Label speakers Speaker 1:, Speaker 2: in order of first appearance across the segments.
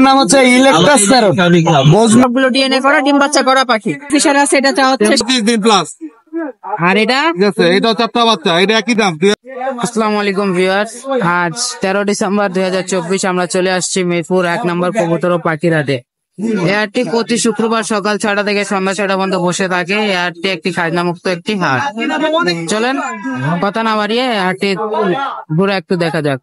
Speaker 1: নাম হচ্ছে Eclectus parrot. সবগুলো ডিএনএ করা ডিম বাচ্চা করা পাখি। ফিশার আছে, এটা হচ্ছে
Speaker 2: 25 দিন প্লাস।
Speaker 1: আর এটা
Speaker 2: এটা চারটা বাচ্চা, এটা একই দাম।
Speaker 1: আসসালামু আলাইকুম ভিউয়ার্স, আজ 13 ডিসেম্বর 2024 আমরা চলে আসছি মিরপুর 1 নম্বর কবুতর ও পাখির হাটে। এই হাটটি প্রতি শুক্রবার সকাল 6টা থেকে সন্ধ্যা 6টা পর্যন্ত বসে থাকে। এই হাটটি একটি খাজনা মুক্ত একটি হাট। চলেন কথা না বাড়িয়ে হাটটি ঘুরে একটু দেখা যাক।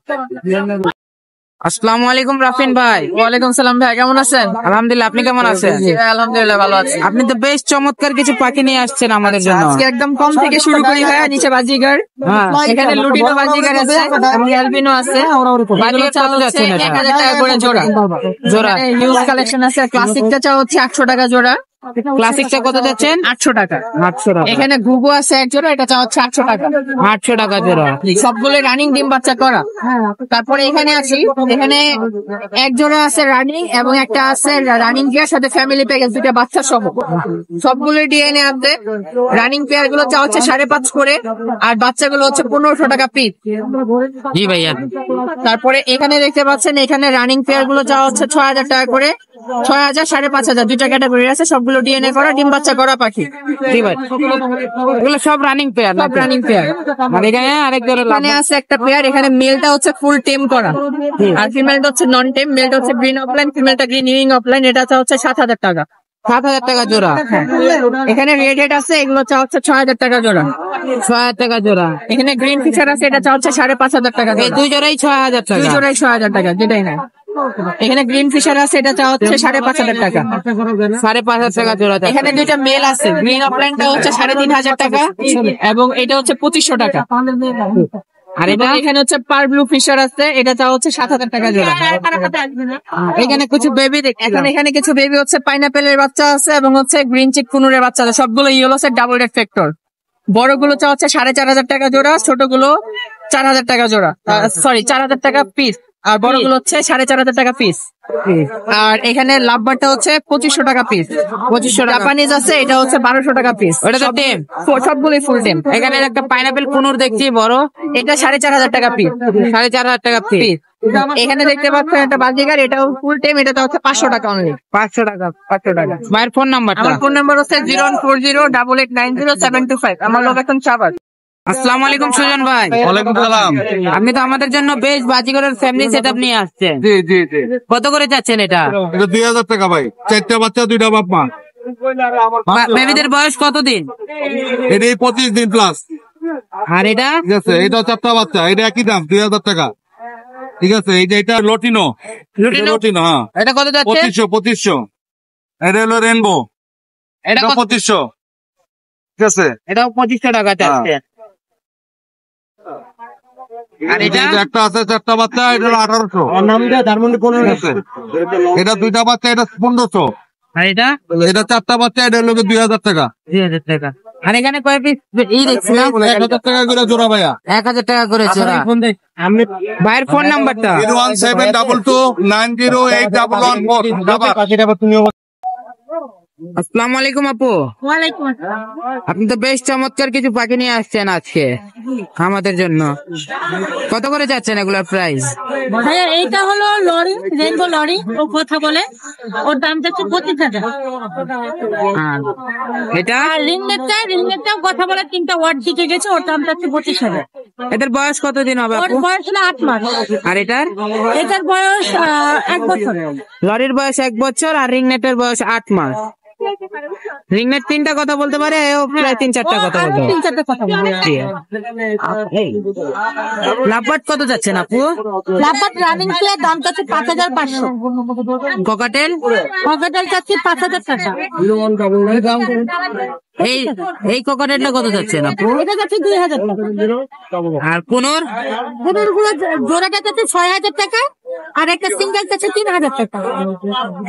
Speaker 1: আসসালামু আলাইকুম রাফিন ভাই।
Speaker 3: ওয়ালাইকুম সালাম ভাই, কেমন আছেন?
Speaker 1: আলহামদুলিল্লাহ, আপনি কেমন আছেন?
Speaker 3: আলহামদুলিল্লাহ ভালো আছি।
Speaker 1: আপনি তো বেশ চমৎকার কিছু পাখি নিয়ে আসছেন আমাদের জন্য।
Speaker 3: আজকে একদম কম থেকে শুরু করি ভাই। নিচে বাজিগার, এখানে লুটিনো বাজিগার আছে, অ্যালবিনো আছে।
Speaker 1: বাজিগার কত যাচ্ছে না?
Speaker 3: 1000 টাকা করে জোড়া।
Speaker 1: জোড়া
Speaker 3: হিউজ কালেকশন আছে। ক্লাসিকটা চা হচ্ছে 800 টাকা জোড়া।
Speaker 1: ক্লাসিকটা কত যাচ্ছেন?
Speaker 3: 800 টাকা।
Speaker 1: 800 টাকা।
Speaker 3: এখানে ঘুঘু আছে এক জোড়া, এটা চা হচ্ছে 800 টাকা।
Speaker 1: 800 টাকা জোড়া।
Speaker 3: সবগুলো রানিং ডিম বাচ্চা করা। তারপরে এখানে আছি, এখানে এক জোড়া আছে রানিং এবং একটা আছে রানিং পেয়ার সাথে ফ্যামিলি প্যাকেজ, দুটা বাচ্চা সহ। সবগুলো ডিএনএ আপডেট। রানিং পেয়ার গুলো চা হচ্ছে 5.5 করে, আর বাচ্চাগুলো হচ্ছে 1500 টাকা পিস।
Speaker 1: জি ভাইয়া।
Speaker 3: তারপরে এখানে দেখতে পাচ্ছেন, এখানে রানিং পেয়ার গুলো চা হচ্ছে 6000 টাকা করে। 6000, 5500, দুইটা ক্যাটাগরি আছে। সবগুলো ডিএনএ করা ডিম বাচ্চা করা পাখি।
Speaker 1: জি ভাই, এগুলো সব রানিং পেয়ার।
Speaker 3: সব রানিং পেয়ার।
Speaker 1: আর এখানে আরেক জোড়া
Speaker 3: এখানে আছে একটা পেয়ার, এখানে মেলটা হচ্ছে ফুল টেম করা আর ফিমেলটা হচ্ছে নন টেম। মেলটা হচ্ছে গ্রিন অফলাইন, ফিমেলটা গ্রিন ইউইং অফলাইন। এটা হচ্ছে 7000 টাকা।
Speaker 1: 7000 টাকা জোড়া।
Speaker 3: এখানে রেড হেড আছে, এগুলো চা হচ্ছে 6000 টাকা জোড়া।
Speaker 1: 6000 টাকা জোড়া।
Speaker 3: এখানে গ্রিন ফিচার আছে, এটা চা হচ্ছে 5500 টাকা।
Speaker 1: এই দুই জোড়াই 6000 টাকা।
Speaker 3: দুই জোড়াই 6000 টাকা, যেটাই না। এখানে গ্রিন ফিশার আছে, এটা চা হচ্ছে 5500 টাকা।
Speaker 1: 5500 টাকা জোড়া।
Speaker 3: এখানে দুইটা মেল আছে, গ্রিন অফলাইনটা হচ্ছে 3500 টাকা এবং এটা হচ্ছে 2500 টাকা।
Speaker 1: আর এটা
Speaker 3: এখানে হচ্ছে পার ব্লু ফিশার আছে, এটা চা হচ্ছে 7000 টাকা জোড়া।
Speaker 1: এখানে কিছু বেবি দেখলাম।
Speaker 3: এখানে কিছু বেবি হচ্ছে পাইনাপেলের বাচ্চা আছে এবং হচ্ছে গ্রিন চিক কুনুরের বাচ্চা আছে। সবগুলো yellow set double red factor. বড়গুলো চা হচ্ছে 4500 টাকা জোড়া, ছোটগুলো 4000 টাকা জোড়া। সরি, 4000 টাকা পিস। আর বড়গুলো হচ্ছে 4500 টাকা পিস। আর এখানে লাভবারটা হচ্ছে 2500 টাকা পিস।
Speaker 1: 2500 টাকা।
Speaker 3: জাপানিজ আছে, এটা হচ্ছে 1200 টাকা পিস।
Speaker 1: ওটা তো টেম।
Speaker 3: সবগুলোই ফুল টেম।
Speaker 1: এখানে একটা পাইনাপেল কুনুর দেখছি বড়,
Speaker 3: এটা 4500 টাকা পিস।
Speaker 1: 4500 টাকা পিস।
Speaker 3: এখানে দেখতে পাচ্ছেন একটা বাজিগার, এটাও ফুল টেম, এটা হচ্ছে 500 টাকা অনলি।
Speaker 1: 500 টাকা। 500 টাকা। ভাইয়ের ফোন নাম্বারটা?
Speaker 3: আমার ফোন নাম্বার হচ্ছে 014088900725। আমার লোকেশন সাভার।
Speaker 1: আসসালামু আলাইকুম সুজন ভাই।
Speaker 2: ওয়ালাইকুম সালাম।
Speaker 1: আপনি তো আমাদের জন্য বেশ বাজিগরের ফ্যামিলি সেটআপ নিয়ে আসছেন।
Speaker 2: জি জি জি।
Speaker 1: কত করে যাচ্ছেন এটা?
Speaker 2: এটা 2000 টাকা ভাই। 4টা বাচ্চা, 2টা বাপ মা।
Speaker 1: বেবিদের বয়স কতদিন?
Speaker 2: এটা 25 দিন প্লাস।
Speaker 1: আর এটা?
Speaker 2: ঠিক আছে, এটা চারটা বাচ্চা, এটা একই দাম 2000 টাকা। ঠিক আছে, এটা লটিনো। লটিনো, হ্যাঁ।
Speaker 1: এটা কত যাচ্ছে?
Speaker 2: 2500। এটা হলো রেনবো,
Speaker 1: এটা
Speaker 2: 2500। ঠিক আছে,
Speaker 1: এটাও 2500 টাকা যাচ্ছে। আর এটা?
Speaker 2: একটা আছে 4টা বাচ্চা, এটা হলো 1800। এটা 2টা বাচ্চা, এটা 1500।
Speaker 1: আর এটা?
Speaker 2: এটা 4টা বাচ্চা, এটা হলো 2000 টাকা।
Speaker 1: 2000 টাকা। আর এখানে কয় পিস দেখছিলাম?
Speaker 2: 1000 টাকা করে জোড়া ভাইয়া।
Speaker 1: 1000 টাকা করে জোড়া। ভাইয়ের ফোন নাম্বারটা?
Speaker 2: 0172229081114।
Speaker 1: আসসালামু আলাইকুম আপু।
Speaker 3: ওয়ালাইকুম আসসালাম।
Speaker 1: আপনি তো বেশ চমৎকার কিছু পাখি নিয়ে আসছেন আজকে আমাদের জন্য। কত করে যাচ্ছেন এগুলোর প্রাইস?
Speaker 4: ভাইয়া এইটা হলো লরি, রেনবো লরি। ও কথা বলে, ওর দাম যাচ্ছে 25,000।
Speaker 1: এটা?
Speaker 4: আর রিংনেটটাও কথা বলে, 3টা ওয়ার্ড দিতে গেছে, ওর দাম যাচ্ছে 25,000।
Speaker 1: এদের বয়স কতদিন হবে
Speaker 4: ওর
Speaker 1: আপু?
Speaker 4: বয়স হলো 8 মাস।
Speaker 1: আর এটার?
Speaker 4: এটার বয়স 1 বছর।
Speaker 1: লরির বয়স 1 বছর আর রিংনেটের বয়স 8 মাস। রিংনেট 3টা কথা বলতে পারে, ও প্রায় 3-4টা কথা বলতে পারে।
Speaker 4: 3-4টা কথা বলে।
Speaker 1: লাভবার্ড কত যাচ্ছেন আপু?
Speaker 4: লাভবার্ড রানিং প্লেয়ার দাম যাচ্ছে 5500।
Speaker 1: ককাটেল?
Speaker 4: ককাটেল যাচ্ছে 5000 টাকা।
Speaker 1: এই ককাটেলটা কত যাচ্ছেন আপু?
Speaker 4: এটা যাচ্ছে 2000 টাকা।
Speaker 1: আর কোনোর?
Speaker 4: কোনোর জোড়াটা যাচ্ছে 6000 টাকা, আর একটা সিঙ্গেল যাচ্ছে 3000 টাকা।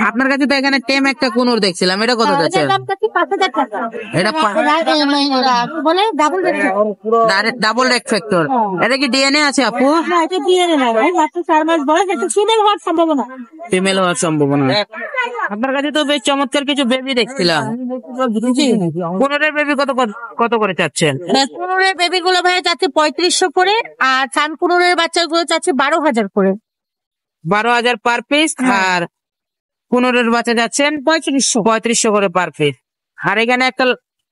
Speaker 1: আপনার কাছে তো এখানে টেম একটা কোনোর দেখছিলাম, এটা কত যাচ্ছে?
Speaker 4: এটার দাম যাচ্ছে 5000 টাকা।
Speaker 1: এটা
Speaker 4: বলে double rate.
Speaker 1: Double red factor. এটা কি ডিএনএ আছে আপু?
Speaker 4: না, এটা ডিএনএ না ভাই, মাত্র 4 মাস বয়স। এটা ফিমেল হওয়ার সম্ভাবনা।
Speaker 1: ফিমেল হওয়ার সম্ভাবনা। আপনার কাছে তো বেশ চমৎকার কিছু বেবি দেখছিলাম। কোনোরের বেবি কত করে চাচ্ছেন?
Speaker 4: কুনুরের বেবি গুলো ভাই যাচ্ছে 3500 করে, আর সান কুনুরের বাচ্চাগুলো যাচ্ছে 12,000 করে।
Speaker 1: 12,000 পার পিস। আর 15 বাচ্চা যাচ্ছেন 3500 করে পার পিস। আর এখানে একটা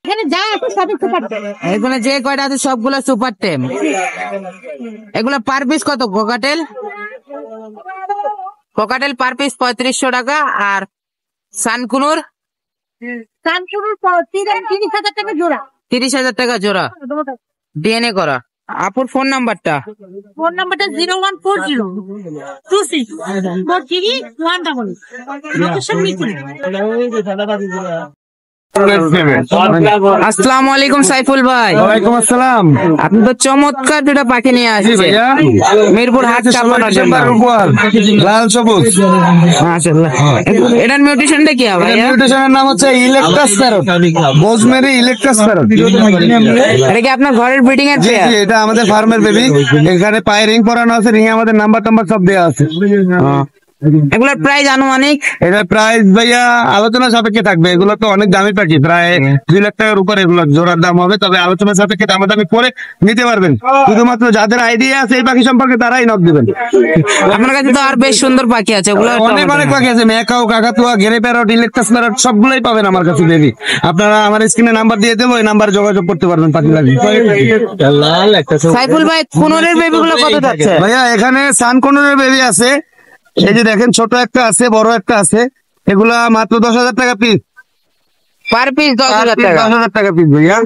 Speaker 4: এখানে যা আছে সবই সুপার।
Speaker 1: এখানে যে কয়টা আছে সবগুলো সুপার টেম। এগুলো পার পিস কত? কোকাটেল পার পিস 3500 টাকা। আর সানকুনুর
Speaker 4: কানপুরের 30,000 টাকা জোড়া।
Speaker 1: 30,000 টাকা জোড়া, ডিএনএ করা। আপুর ফোন নাম্বারটা?
Speaker 4: ফোন নাম্বারটা 014026434188। লোকেশন মিরপুর।
Speaker 1: আসসালামু আলাইকুম সাইফুল ভাই।
Speaker 2: ওয়ালাইকুম আসসালাম।
Speaker 1: আপনি তো চমৎকার দুটা পাখি নিয়ে আসছেন মিরপুর হাট কাপানোর জন্য।
Speaker 2: লাল সবুজ।
Speaker 1: মাশাআল্লাহ। এটার মিউটেশনটা কি ভাই?
Speaker 2: মিউটেশনের নাম হচ্ছে ইলেকট্রাস প্যারট, বোজমেরি ইলেকট্রাস প্যারট।
Speaker 1: এটা কি আপনার ঘরের ব্রিডিং এর
Speaker 2: জি
Speaker 1: পেয়ার?
Speaker 2: জি, এটা আমাদের ফার্মের বেবি। এখানে পায়ে রিং পরানো আছে, রিং আমাদের নাম্বার টাম্বার সব দেওয়া আছে।
Speaker 1: এগুলোর প্রাইস আনুমানিক?
Speaker 2: এটা প্রাইস ভাইয়া আলোচনা সাপেক্ষে থাকবে। এগুলো তো অনেক দামি পাখি, প্রায় 2 লাখ টাকার উপরে এগুলো জোড়ার দাম হবে। তবে আলোচনা সাপেক্ষে দামাদামি করে নিতে পারবেন। শুধুমাত্র যাদের আইডিয়া আছে এই পাখি সম্পর্কে তারাই নক দিবেন।
Speaker 1: আপনার কাছে তো আর বেশ সুন্দর পাখি আছে, ওগুলো
Speaker 2: অনেক অনেক পাখি আছে, মেকাও, কাকাতুয়া, ঘেরে প্যারট, ইলেকট্রাস প্যারট সবগুলোই পাবেন আমার কাছে বেবি। আপনারা আমার স্ক্রিনে নাম্বার দিয়ে দেবো, এই নাম্বারে যোগাযোগ করতে পারবেন পাখি লাগবে।
Speaker 1: সাইফুল ভাই কোনোরের বেবি গুলো কত যাচ্ছে?
Speaker 2: ভাইয়া এখানে সানকনের বেবি আছে, এই যে দেখেন ছোট একটা আছে, বড় একটা আছে। এগুলা মাত্র 10,000 টাকা পিস।
Speaker 1: পার পিস 10,000 টাকা।
Speaker 2: 10,000 টাকা পিস ভাইয়া।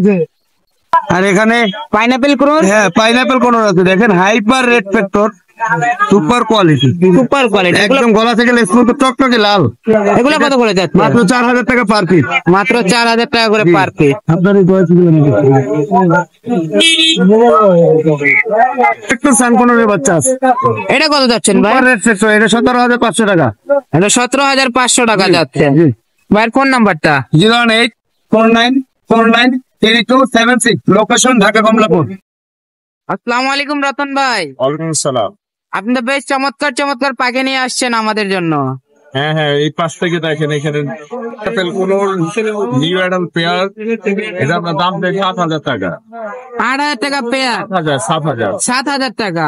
Speaker 2: আর এখানে
Speaker 1: পাইনাপেল ক্রোন?
Speaker 2: হ্যাঁ পাইনাপেল কোন আছে, দেখেন hyper red factor, super quality,
Speaker 1: super quality.
Speaker 2: একদম গলা থেকে লেস পর্যন্ত টকটকে লাল।
Speaker 1: এগুলো কত করে যাচ্ছে?
Speaker 2: মাত্র 4,000 টাকা পার পিস।
Speaker 1: মাত্র 4,000 টাকা করে পার পিস।
Speaker 2: আপনার এই বয়স একটু সানকনের বাচ্চা আছে,
Speaker 1: এটা কত যাচ্ছেন ভাই?
Speaker 2: রেড ফ্যাক্টর, এটা 17,500 টাকা।
Speaker 1: এটা 17,500 টাকা যাচ্ছে।
Speaker 2: জি।
Speaker 1: ভাইয়ের ফোন নাম্বারটা?
Speaker 2: 01849423276, লোকেশন ঢাকা কমলাপুর।
Speaker 1: আসসালামু আলাইকুম রতন ভাই।
Speaker 5: ওয়ালাইকুম আসসালাম।
Speaker 1: আপনি তো বেশ চমৎকার চমৎকার পাখি নিয়ে আসছেন আমাদের জন্য।
Speaker 5: হ্যাঁ হ্যাঁ, এই পাশ থেকে দেখেন, এখানে নিউ অ্যাডাল্ট পেয়ার, এটা আপনার দাম দেয় 7,000 টাকা।
Speaker 1: 8,000 টাকা পেয়ার?
Speaker 5: 7,000।
Speaker 1: 7,000 টাকা।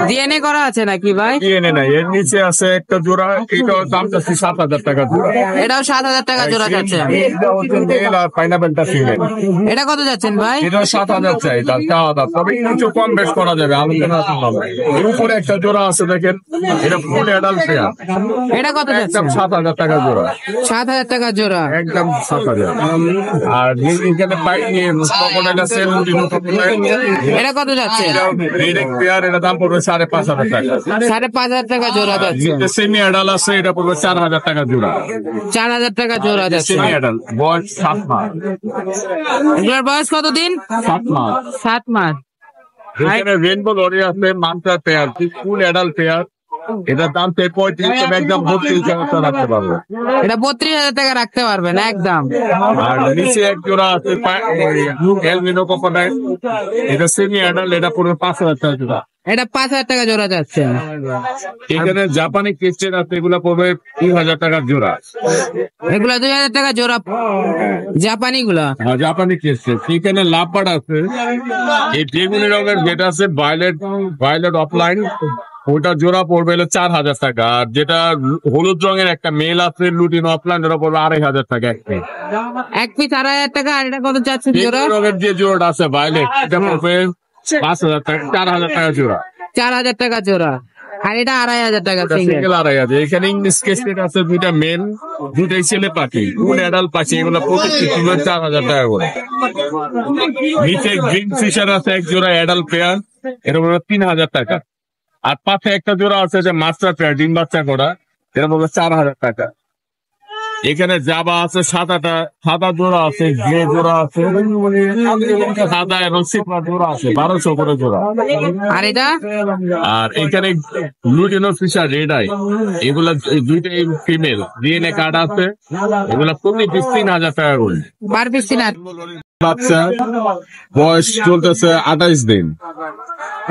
Speaker 1: ডিএনএ করা আছে নাকি ভাই?
Speaker 5: ডিএনএ নাই, এর নিচে আছে একটা জোড়া, এটাও দাম যাচ্ছে 7,000 টাকা জোড়া।
Speaker 1: এটাও 7,000 টাকা জোড়া যাচ্ছে।
Speaker 5: এটা হচ্ছে মেল আর পাইনাপেলটা ফিমেল।
Speaker 1: এটা কত যাচ্ছেন ভাই?
Speaker 5: এটা 7,000 চাই, তার চাওয়া দাম। তবে কিছু কম বেশ করা যাবে, আলোচনা হবে। এর উপরে একটা জোড়া আছে দেখেন, এটা ফুল অ্যাডাল্ট পেয়ার,
Speaker 1: এটা কত যাচ্ছে?
Speaker 5: একদম 7,000 টাকা জোড়া।
Speaker 1: 7,000 টাকা জোড়া।
Speaker 5: একদম 7,000। আর এখানে ক্রোকোডাইল আছে, লুটিনো ক্রোকোডাইল।
Speaker 1: এটা কত যাচ্ছে?
Speaker 5: ডিরেক্ট পেয়ার, এটা দাম পড়বে 5,500 টাকা।
Speaker 1: 5,500 টাকা জোড়া যাচ্ছে।
Speaker 5: সেমি অ্যাডাল আছে, এটা পড়বে 4,000 টাকা জোড়া।
Speaker 1: 4,000 টাকা জোড়া যাচ্ছে।
Speaker 5: সেমি অ্যাডাল, বয়স 7 মাস।
Speaker 1: এগুলোর বয়স কতদিন?
Speaker 5: 7 মাস।
Speaker 1: 7 মাস।
Speaker 5: এখানে রেনবো লরি আছে, মান্টার পেয়ার, ফুল অ্যাডাল পেয়ার। এটার দাম 35, একদম 32,000 টাকা রাখতে পারবে।
Speaker 1: এটা 32,000 টাকা রাখতে পারবেন একদম।
Speaker 5: আর নিচে এক জোড়া আছে এলমিনো ক্রোকোডাইল, এটা সেমি অ্যাডাল, এটা পড়বে 5,000 টাকা জোড়া।
Speaker 1: এটা 5,000 টাকা জোড়া যাচ্ছে।
Speaker 5: এখানে জাপানি ক্রিস্টেন আছে, এগুলা পড়বে 2,000 টাকা জোড়া।
Speaker 1: এগুলা 2,000 টাকা জোড়া জাপানি গুলা।
Speaker 5: হ্যাঁ, জাপানি ক্রিস্টেন। এখানে লাভবার্ড আছে, এই বেগুনি রঙের যেটা আছে ভায়োলেট অফলাইন, ওটা জোড়া পড়বে 4,000 টাকা। আর যেটা হলুদ রঙের একটা মেল আছে লুটিনো অফলাইন, ওটা পড়বে 2,500 টাকা এক পিস।
Speaker 1: এক পিস 2,500 টাকা। আর এটা কত যাচ্ছে জোড়া?
Speaker 5: বেগুনি রঙের যে জোড়াটা আছে ভায়োলেট, এটা পড়বে 5,000 টাকা, 4,000 টাকা জোড়া।
Speaker 1: 4,000 টাকা জোড়া। আর এটা 2,500 টাকা সিঙ্গেল।
Speaker 5: সিঙ্গেল 2,500। এখানে ইংলিশ ক্রিস্টেন আছে, দুইটা মেল, দুইটাই ছেলে পাখি, ফুল অ্যাডাল্ট পাখি। এগুলো প্রত্যেকটি 4,000 টাকা করে। নিচে গ্রিন ফিশার আছে এক জোড়া অ্যাডাল্ট পেয়ার, এটা পড়বে 3,000 টাকা। আর পাশে একটা জোড়া আছে যে মাস্টার পেয়ার, ডিম বাচ্চা করা, এটা পড়বে 4,000 টাকা। এখানে জাবা আছে, সাদা জোড়া আছে, গ্রে জোড়া আছে, সাদা এবং সিলভার জোড়া আছে, 1,200 করে জোড়া।
Speaker 1: আর এটা?
Speaker 5: আর এখানে লুটিনো ফিশার রেড আই, এগুলা দুইটাই ফিমেল, ডিএনএ কার্ড আছে, এগুলা প্রতি পিস 3,000 টাকা করে।
Speaker 1: Per piece 3,000।
Speaker 5: বাচ্চা, বয়স চলতেছে 28 দিন।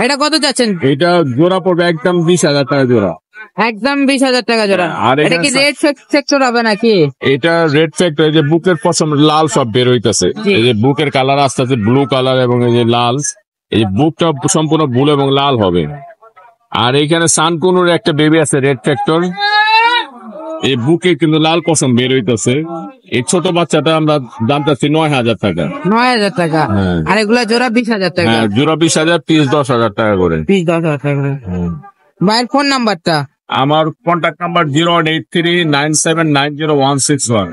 Speaker 1: এটা কত যাচ্ছেন?
Speaker 5: এটা জোড়া পড়বে একদম 20,000 টাকা জোড়া।
Speaker 1: একদম 20,000 টাকা জোড়া।
Speaker 5: আর
Speaker 1: এটা কি রেড সেক্টর হবে নাকি?
Speaker 5: এটা রেড ফ্যাক্টর, এই যে বুকের পশম লাল সব বের হইতেছে, এই যে বুকের কালার আসতেছে ব্লু কালার এবং এই যে লাল, এই যে বুকটা সম্পূর্ণ ব্লু এবং লাল হবে। আর এখানে সানকুনুর একটা বেবি আছে রেড ফ্যাক্টর, এই বুকে কিন্তু লাল পশম বের হইতেছে। এই ছোট বাচ্চাটা আমরা দাম চাচ্ছি 9,000 টাকা।
Speaker 1: 9,000 টাকা।
Speaker 5: হ্যাঁ।
Speaker 1: আর এগুলা জোড়া 20,000 টাকা।
Speaker 5: হ্যাঁ, জোড়া 20,000, পিস 10,000 টাকা করে।
Speaker 1: পিস 10,000 টাকা করে। ভাইয়ের ফোন নাম্বারটা?
Speaker 5: আমার কন্ট্যাক্ট নাম্বার 01839790161।